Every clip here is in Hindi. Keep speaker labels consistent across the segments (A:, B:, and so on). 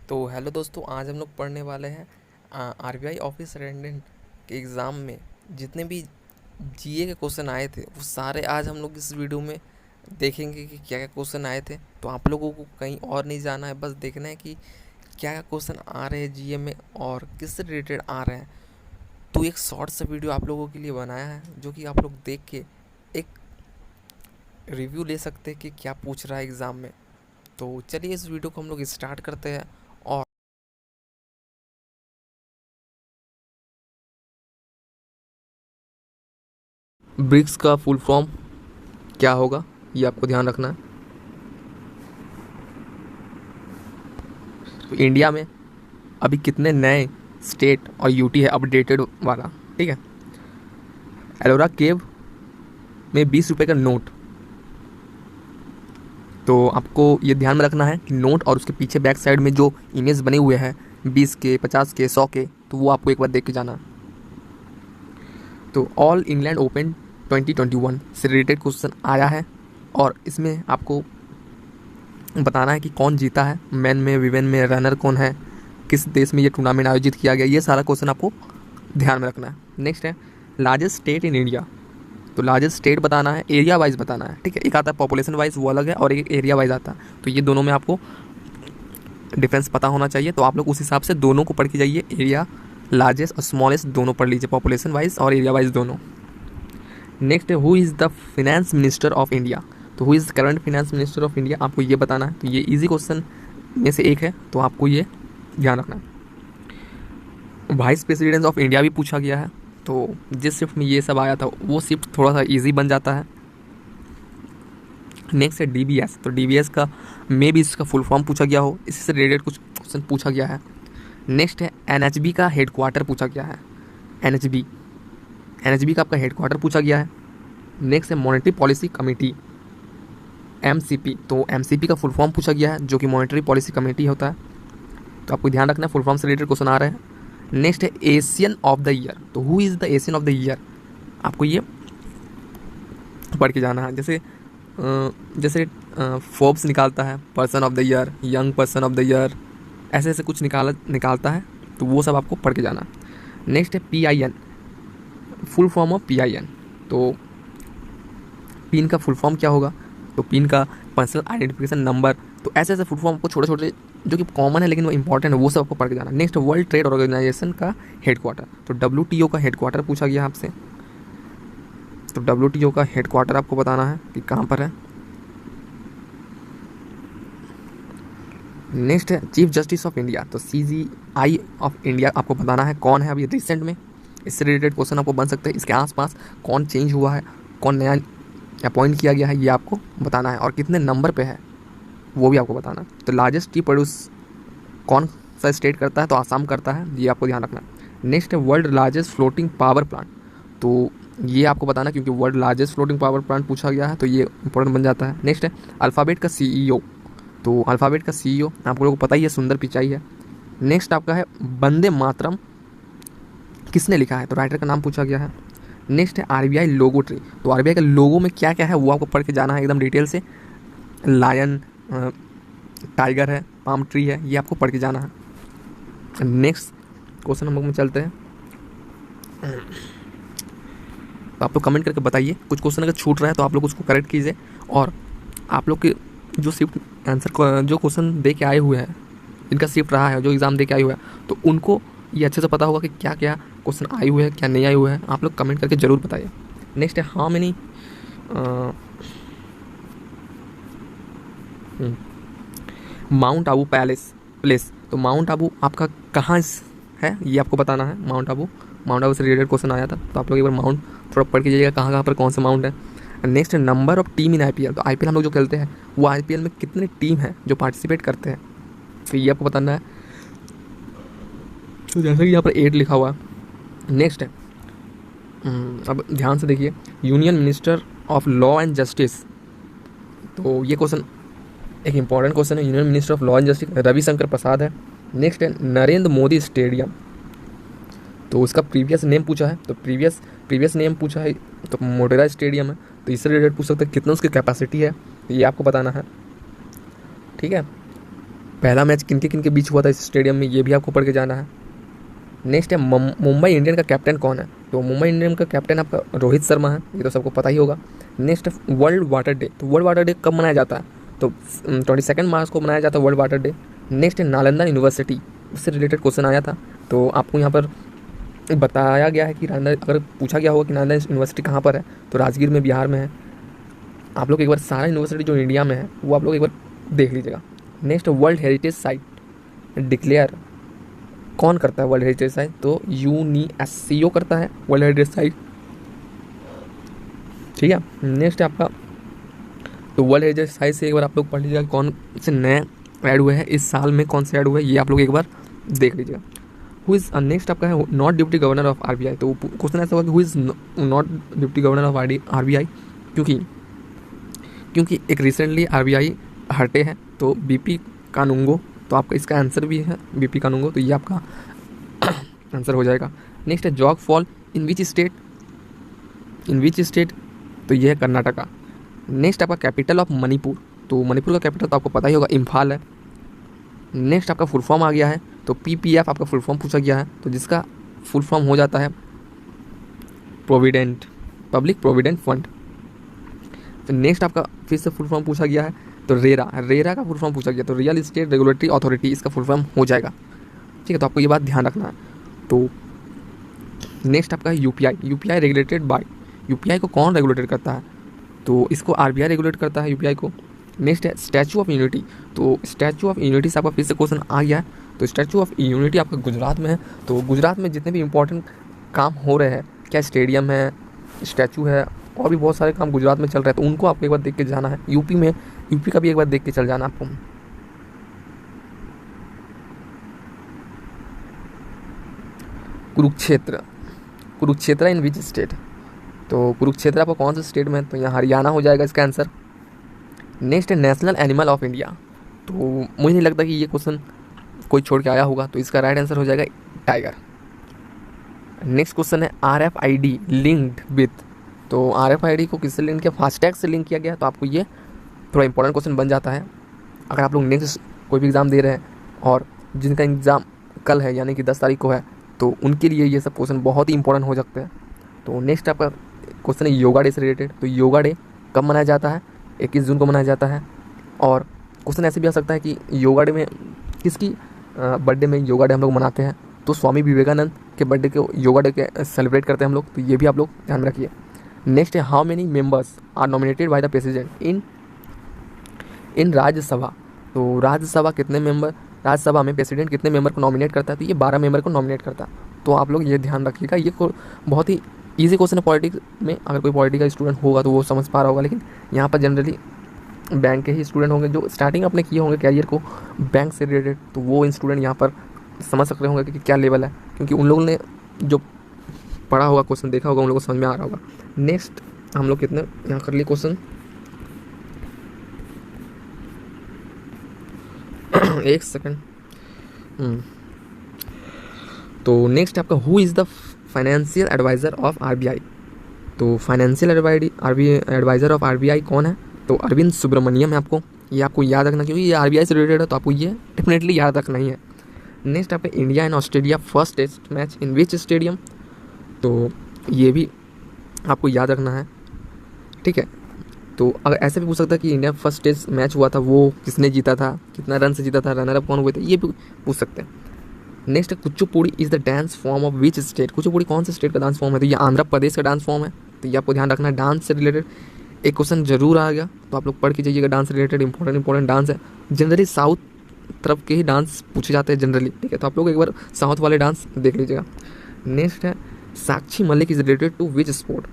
A: तो हेलो दोस्तों, आज हम लोग पढ़ने वाले हैं आरबीआई ऑफिस अटेंडेंट के एग्ज़ाम में जितने भी जीए के क्वेश्चन आए थे वो सारे आज हम लोग इस वीडियो में देखेंगे कि क्या क्या क्वेश्चन आए थे। तो आप लोगों को कहीं और नहीं जाना है, बस देखना है कि क्या क्या क्वेश्चन आ रहे हैं जीए में और किससे रिलेटेड आ रहे हैं। तो एक शॉर्ट सा वीडियो आप लोगों के लिए बनाया है जो कि आप लोग देख के एक रिव्यू ले सकते हैं कि क्या पूछ रहा है एग्ज़ाम में। तो चलिए इस वीडियो को हम लोग स्टार्ट करते हैं। और ब्रिक्स का फुल फॉर्म क्या होगा ये आपको ध्यान रखना है। तो इंडिया में अभी कितने नए स्टेट और यूटी है अपडेटेड वाला, ठीक है। एलोरा केव में 20 रुपये का नोट, तो आपको ये ध्यान में रखना है कि नोट और उसके पीछे बैक साइड में जो इमेज बने हुए हैं 20 के, 50 के, 100 के, तो वो आपको एक बार देख के जाना है। तो ऑल इंग्लैंड ओपन 2021 से रिलेटेड क्वेश्चन आया है और इसमें आपको बताना है कि कौन जीता है, मेन में, वीमेन में, रनर कौन है, किस देश में ये टूर्नामेंट आयोजित किया गया, ये सारा क्वेश्चन आपको ध्यान में रखना है। नेक्स्ट है लार्जेस्ट स्टेट इन इंडिया। तो लार्जेस्ट स्टेट बताना है, एरिया वाइज बताना है, ठीक है। एक आता है पॉपुलेशन वाइज, वो अलग है, और एक एरिया वाइज आता है। तो ये दोनों में आपको डिफरेंस पता होना चाहिए। तो आप लोग उस हिसाब से दोनों को पढ़ के जाइए, एरिया लार्जेस्ट और स्मॉलेस्ट दोनों पढ़ लीजिए, पॉपुलेशन वाइज और एरिया वाइज दोनों। नेक्स्ट है who is the finance minister of India. तो who is current finance minister of India, आपको ये बताना है। तो ये इजी क्वेश्चन में से एक है, तो आपको ये ध्यान रखना है। वाइस प्रेसिडेंट ऑफ इंडिया भी पूछा गया है, तो जिस शिफ्ट में ये सब आया था वो शिफ्ट थोड़ा सा इजी बन जाता है। नेक्स्ट है डीबीएस। तो डीबीएस का मे भी इसका फुल फॉर्म पूछा गया हो, इससे रिलेटेड कुछ क्वेश्चन पूछा गया है। नेक्स्ट है एनएचबी का हेडक्वार्टर पूछा गया है, एनएचबी एनएचबी का आपका हेडक्वार्टर पूछा गया है। नेक्स्ट है मॉनेटरी पॉलिसी कमेटी, एमसीपी। तो एमसीपी का फुल फॉर्म पूछा गया है, जो कि मॉनेटरी पॉलिसी कमेटी होता है। तो आपको ध्यान रखना है, फुल फॉर्म से रिलेटेड क्वेश्चन आ रहे हैं। नेक्स्ट है एशियन ऑफ द ईयर। तो who is the Asian of the year, आपको ये पढ़ के जाना है। जैसे फोर्ब्स निकालता है person of the year, young person of the year, ऐसे ऐसे कुछ निकालता है, तो वो सब आपको पढ़ के जाना है। नेक्स्ट है पीआईएन, फुल फॉर्म ऑफ पीआईएन। तो पिन का फुल फॉर्म क्या होगा, तो पिन का पर्सनल आइडेंटिफिकेशन नंबर। तो ऐसे ऐसे फुल फॉर्म आपको छोटे छोटे जो कि कॉमन है लेकिन वो इंपॉर्टेंट है, वो सब आपको पढ़ के जाना। नेक्स्ट वर्ल्ड ट्रेड ऑर्गेनाइजेशन का हेडक्वार्टर। तो डब्ल्यूटीओ का हेडक्वार्टर पूछा गया आपसे, तो डब्ल्यूटीओ का हेडक्वार्टर आपको बताना है कि कहाँ पर है। नेक्स्ट है चीफ जस्टिस ऑफ इंडिया। तो सीजीआई ऑफ इंडिया आपको बताना है कौन है अभी रिसेंट में, इससे रिलेटेड क्वेश्चन आपको बन सकते हैं। इसके आसपास कौन चेंज हुआ है, कौन नया अपॉइंट किया गया है, ये आपको बताना है, और कितने नंबर पे है वो भी आपको बताना है। तो लार्जेस्ट टी प्रोड्यूस कौन सा स्टेट करता है, तो आसाम करता है, ये आपको ध्यान रखना है। नेक्स्ट है world largest floating power plant. तो ये आपको बताना, क्योंकि world largest floating power plant पूछा गया है, तो ये इंपॉर्टेंट बन जाता है। नेक्स्ट है अल्फ़ाबेट का सीईओ। तो अल्फ़ाबेट का सीईओ आप लोगों को पता ही है, सुंदर पिचाई है। नेक्स्ट आपका है वंदे मातरम किसने लिखा है, तो राइटर का नाम पूछा गया है। नेक्स्ट है आरबीआई लोगो ट्री। तो आरबीआई के लोगो में क्या क्या है वो आपको पढ़ के जाना है एकदम डिटेल से। लायन, टाइगर है, पाम ट्री है, ये आपको पढ़ के जाना है। नेक्स्ट क्वेश्चन हम लोग में चलते हैं। तो आप लोग कमेंट करके बताइए, कुछ क्वेश्चन अगर छूट रहा है तो आप लोग उसको करेक्ट कीजिए। और आप लोग के जो शिफ्ट आंसर जो क्वेश्चन दे के आए हुए हैं, इनका शिफ्ट रहा है, जो एग्ज़ाम दे के आए हुए हैं, तो उनको ये अच्छे से पता होगा कि क्या क्या क्वेश्चन आए हुए हैं, क्या नहीं आए हुए हैं। आप लोग कमेंट करके ज़रूर बताइए। नेक्स्ट है how many mount Abu place. तो माउंट आबू आपका कहाँ है ये आपको बताना है। माउंट आबू से रिलेटेड क्वेश्चन आया था, तो आप लोग एक बार माउंट थोड़ा पढ़ के जाइएगा कहाँ कहाँ पर कौन सा माउंट है। Next number of team in IPL. तो आईपीएल हम लोग जो खेलते हैं वो आईपीएल में कितने टीम हैं जो पार्टिसिपेट करते हैं, तो ये आपको बताना है। तो जैसे कि यहाँ पर 8 लिखा हुआ है। नेक्स्ट है अब ध्यान से देखिए, union minister of law and justice. तो ये क्वेश्चन एक इंपॉर्टेंट क्वेश्चन है। Union minister of law and justice Ravishankar Prasad है। नेक्स्ट है नरेंद्र मोदी स्टेडियम। तो उसका प्रीवियस नेम पूछा है, तो प्रीवियस नेम पूछा है, तो मोटेरा स्टेडियम है। तो इससे रिलेटेड पूछ सकते हैं कितना उसकी कैपेसिटी है, तो ये आपको बताना है, ठीक है। पहला मैच किन के बीच हुआ था इस स्टेडियम में, ये भी आपको पढ़ के जाना है। नेक्स्ट है मुंबई इंडियन का कैप्टन कौन है? तो मुंबई इंडियन का कैप्टन आपका रोहित शर्मा है, ये तो सबको पता ही होगा। नेक्स्ट है वर्ल्ड वाटर डे। तो वर्ल्ड वाटर डे कब मनाया जाता है? तो 22 मार्च को मनाया जाता है वर्ल्ड वाटर डे। नेक्स्ट है नालंदा यूनिवर्सिटी, उससे रिलेटेड क्वेश्चन आया था, तो आपको यहाँ पर बताया गया है कि अगर पूछा गया होगा कि नालंदा यूनिवर्सिटी कहाँ पर है, तो राजगीर में, बिहार में है। आप लोग एक बार सारा यूनिवर्सिटी जो इंडिया में है वो आप लोग एक बार देख लीजिएगा। Next world heritage site declare कौन करता है? वर्ल्ड हेरिटेज साइट तो यूनेस्को करता है वर्ल्ड हेरिटेज साइट, ठीक है। नेक्स्ट है आपका, तो वर्ल्ड हेरिटेज साइट से एक बार आप लोग पढ़ लीजिएगा कौन से नए ऐड हुए हैं इस साल में, कौन से ऐड हुए हैं ये आप लोग एक बार देख लीजिएगा। हु इज़ नेक्स्ट आपका है not deputy governor of RBI. तो क्वेश्चन ऐसा होगा कि who is not deputy governor of RBI, क्योंकि एक रिसेंटली आरबीआई हटे हैं, तो बीपी कानूंगो, तो आपका इसका आंसर भी है बीपी कानूंगो, तो ये आपका आंसर हो जाएगा। नेक्स्ट है jog fall in which state, तो ये है कर्नाटका। नेक्स्ट आपका कैपिटल ऑफ मणिपुर, तो मणिपुर का कैपिटल तो आपको पता ही होगा इम्फाल है। नेक्स्ट आपका फुल फॉर्म आ गया है, तो पीपीएफ आपका फुल फॉर्म पूछा गया है, तो जिसका फुल फॉर्म हो जाता है प्रोविडेंट, पब्लिक प्रोविडेंट फंड। तो नेक्स्ट आपका फिर से फुल फॉर्म पूछा गया है, तो रेरा का फुल फॉर्म पूछा गया, तो रियल इस्टेट रेगुलेटरी अथॉरिटी इसका फुल फॉर्म हो जाएगा, ठीक है। तो आपको ये बात ध्यान रखना है। तो नेक्स्ट आपका है यूपीआई रेगुलेटेड बाय, यूपीआई को कौन रेगुलेटेड करता है? तो इसको आरबीआई रेगुलेट करता है यूपीआई को। नेक्स्ट है स्टैचू ऑफ यूनिटी, तो स्टैचू ऑफ यूनिटी से आपका फिर से क्वेश्चन आ गया है, तो स्टैचू ऑफ यूनिटी आपका गुजरात में है। तो गुजरात में जितने भी इंपॉर्टेंट काम हो रहे हैं, क्या स्टेडियम है, स्टैचू है, और भी बहुत सारे काम गुजरात में चल रहे हैं, तो उनको आपको एक बार देख के जाना है। यूपी का भी एक बार देख के चल जाना आपको। कुरुक्षेत्र इन विच स्टेट, तो कुरुक्षेत्र आपको कौन से स्टेट में है? तो यहाँ हरियाणा हो जाएगा इसका आंसर। नेक्स्ट है नेशनल एनिमल ऑफ इंडिया, तो मुझे नहीं लगता कि ये क्वेश्चन कोई छोड़ के आया होगा, तो इसका राइट आंसर हो जाएगा टाइगर। नेक्स्ट क्वेश्चन है RFID लिंक्ड विथ, तो RFID को किससे लिंक किया? फास्टैग से लिंक किया गया, तो आपको ये थोड़ा इंपॉर्टेंट क्वेश्चन बन जाता है अगर आप लोग नेक्स्ट कोई भी एग्ज़ाम दे रहे हैं और जिनका एग्ज़ाम कल है यानी कि 10 तारीख को है, तो उनके लिए ये सब क्वेश्चन बहुत ही इंपॉर्टेंट हो सकते हैं। तो नेक्स्ट आपका क्वेश्चन है योगा डे से रिलेटेड, तो योगा डे कब मनाया जाता है? 21 जून को मनाया जाता है। और क्वेश्चन ऐसे भी आ सकता है कि योगा डे में किसकी बर्थडे में योगा डे हम लोग मनाते हैं? तो स्वामी विवेकानंद के बर्थडे को योगा डे के सेलिब्रेट करते हैं हम लोग, तो ये भी आप लोग ध्यान में रखिए। नेक्स्ट है how many members are nominated by the president in Rajya Sabha, तो राज्यसभा कितने मेंबर, राज्यसभा में प्रेसिडेंट कितने मेंबर को नॉमिनेट करता है? तो ये 12 मेंबर को नॉमिनेट करता है, तो आप लोग ये ध्यान रखिएगा। ये बहुत ही ईजी क्वेश्चन है पॉलिटिक्स में, अगर कोई पॉलिटिक्स का स्टूडेंट होगा तो वो समझ पा रहा होगा, लेकिन यहाँ पर जनरली बैंक के ही स्टूडेंट होंगे जो स्टार्टिंग अपने किए होंगे कैरियर को बैंक से रिलेटेड, तो वो स्टूडेंट यहाँ पर समझ सकते होंगे कि क्या लेवल है, क्योंकि उन लोगों ने जो पढ़ा होगा, क्वेश्चन देखा होगा, उन लोगों को समझ में आ रहा होगा। नेक्स्ट हम लोग कितने यहाँ कर लिए क्वेश्चन एक सेकंड। तो नेक्स्ट आपका who is the financial adviser of RBI, तो फाइनेंशियल एडवाइज़र ऑफ आरबीआई कौन है? तो अरविंद सुब्रमण्यम है। आपको ये आपको याद रखना, क्योंकि ये आरबीआई से रिलेटेड है, तो आपको ये डेफिनेटली याद रखना ही है। नेक्स्ट आपका India and Australia first test match in which stadium, तो ये भी आपको याद रखना है, ठीक है। तो अगर ऐसे भी पूछ सकता है कि इंडिया फर्स्ट टेस्ट मैच हुआ था वो किसने जीता था, कितना रन से जीता था, रनर अप कौन हुए थे, ये भी पूछ सकते हैं। Next Kuchipudi is the dance form of which state, Kuchipudi कौन से स्टेट का डांस फॉर्म है? तो ये आंध्र प्रदेश का डांस फॉर्म है, तो ये आपको ध्यान रखना है। डांस से रिलेटेड एक क्वेश्चन जरूर आ गया, तो आप लोग पढ़ के जाइएगा। डांस से रिलेटेड इंपॉर्टेंट डांस है, जनरली साउथ तरफ के ही डांस पूछे जाते हैं जनरली, ठीक है। तो आप लोग एक बार साउथ वाले डांस देख लीजिएगा। नेक्स्ट है Sakshi Malik is related to which sport,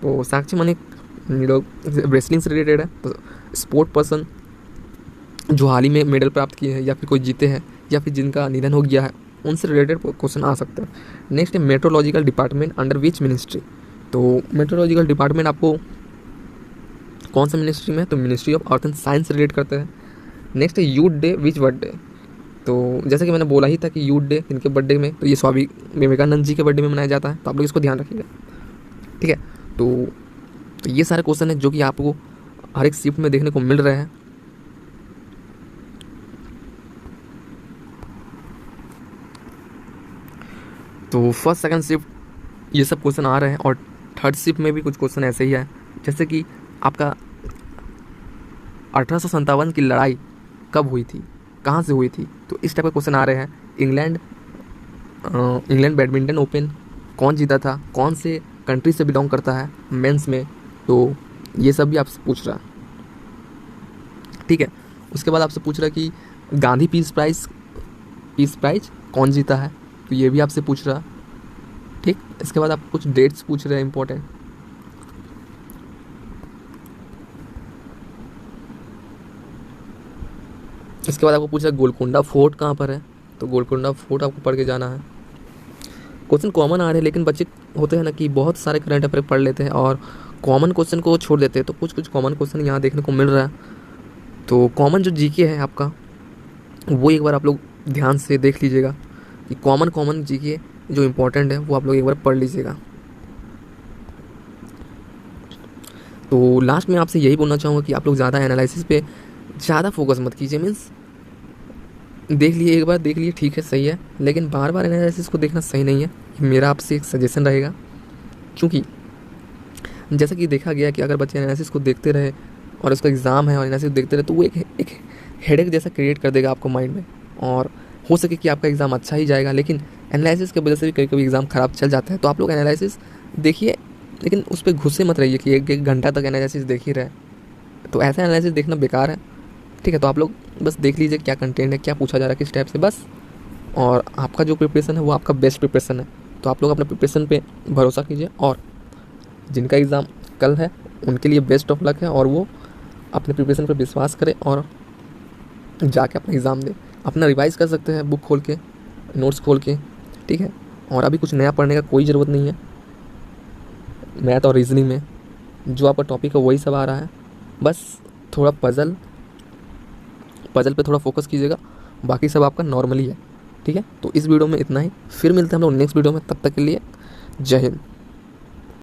A: तो साक्षी मलिक लोग रेसलिंग से रिलेटेड है, तो स्पोर्ट पर्सन जो हाल ही में मेडल प्राप्त किए हैं या फिर कोई जीते हैं या फिर जिनका निधन हो गया है, उनसे रिलेटेड क्वेश्चन आ सकते हैं। नेक्स्ट है meteorological department under which ministry, तो मेट्रोलॉजिकल डिपार्टमेंट आपको कौन सा मिनिस्ट्री में है? तो ministry of earth and science से रिलेट करते हैं। नेक्स्ट है यूथ डे विच बर्थडे, तो जैसे कि मैंने बोला ही था कि यूथ डे इनके बर्थडे में, तो ये स्वामी विवेकानंद जी के बर्थडे में मनाया जाता है, तो आप लोग इसको ध्यान रखिएगा, ठीक है। तो ये सारे क्वेश्चन हैं जो कि आपको हर एक शिफ्ट में देखने को मिल रहे हैं। तो फर्स्ट सेकंड शिफ्ट ये सब क्वेश्चन आ रहे हैं, और थर्ड शिफ्ट में भी कुछ क्वेश्चन ऐसे ही है, जैसे कि आपका 1857 की लड़ाई कब हुई थी, कहाँ से हुई थी, तो इस टाइप के क्वेश्चन आ रहे हैं। इंग्लैंड बैडमिंटन ओपन कौन जीता था, कौन से कंट्री से बिलोंग करता है मेंस में, तो ये सब भी आपसे पूछ रहा है। ठीक है, उसके बाद आपसे पूछ रहा है कि गांधी पीस प्राइज कौन जीता है, तो ये भी आपसे पूछ रहा है। ठीक, इसके बाद आपको कुछ डेट्स पूछ रहे हैं इंपॉर्टेंट। इसके बाद आपको पूछ रहा है गोलकुंडा फोर्ट कहाँ पर है, तो गोलकुंडा फोर्ट आपको पढ़ के जाना है। क्वेश्चन कॉमन आ रहे हैं, लेकिन बच्चे होते हैं ना कि बहुत सारे करंट अफेयर पढ़ लेते हैं और कॉमन क्वेश्चन को छोड़ देते हैं, तो कुछ कुछ कॉमन क्वेश्चन यहाँ देखने को मिल रहा है। तो कॉमन जो जीके है आपका, वो एक बार आप लोग ध्यान से देख लीजिएगा कि कॉमन जीके जो इम्पोर्टेंट है वो आप लोग एक बार पढ़ लीजिएगा। तो लास्ट में आपसे यही बोलना चाहूँगा कि आप लोग ज़्यादा एनालिसिस पे ज़्यादा फोकस मत कीजिए। मीन्स देख लिए, एक बार देख लिए ठीक है, सही है, लेकिन बार बार एनालिसिस को देखना सही नहीं है। मेरा आपसे एक सजेशन रहेगा, क्योंकि जैसा कि देखा गया कि अगर बच्चे एनालिसिस को देखते रहे और उसका एग्ज़ाम है और एनालिसिस देखते रहे, तो वो एक हेडेक जैसा क्रिएट कर देगा आपको माइंड में, और हो सके कि आपका एग्ज़ाम अच्छा ही जाएगा, लेकिन एनालिसिस की वजह से भी कभी कभी एग्ज़ाम ख़राब चल जाता है। तो आप लोग एनालिसिस देखिए, लेकिन उस पर घुसे मत रहिए कि एक घंटा तक एनालिसिस देख ही रहे, तो ऐसा एनालिसिस देखना बेकार है। ठीक है, तो आप लोग बस देख लीजिए क्या कंटेंट है, क्या पूछा जा रहा है, किस टाइप से, बस। और आपका जो प्रिपरेशन है वो आपका बेस्ट प्रिपरेशन है, तो आप लोग अपने प्रिपरेशन पे भरोसा कीजिए, और जिनका एग्ज़ाम कल है उनके लिए बेस्ट ऑफ लक है, और वो अपने प्रिपरेशन पर विश्वास करें और जाके अपना एग्ज़ाम दें। अपना रिवाइज कर सकते हैं बुक खोल के, नोट्स खोल के। ठीक है, और अभी कुछ नया पढ़ने का कोई ज़रूरत नहीं है। मैथ और रीजनिंग में जो आपका टॉपिक है वही सब आ रहा है, बस थोड़ा पजल पे थोड़ा फोकस कीजिएगा, बाकी सब आपका नॉर्मली है। ठीक है, तो इस वीडियो में इतना ही, फिर मिलते हैं हम लोग नेक्स्ट वीडियो में, तब तक के लिए जय हिंद।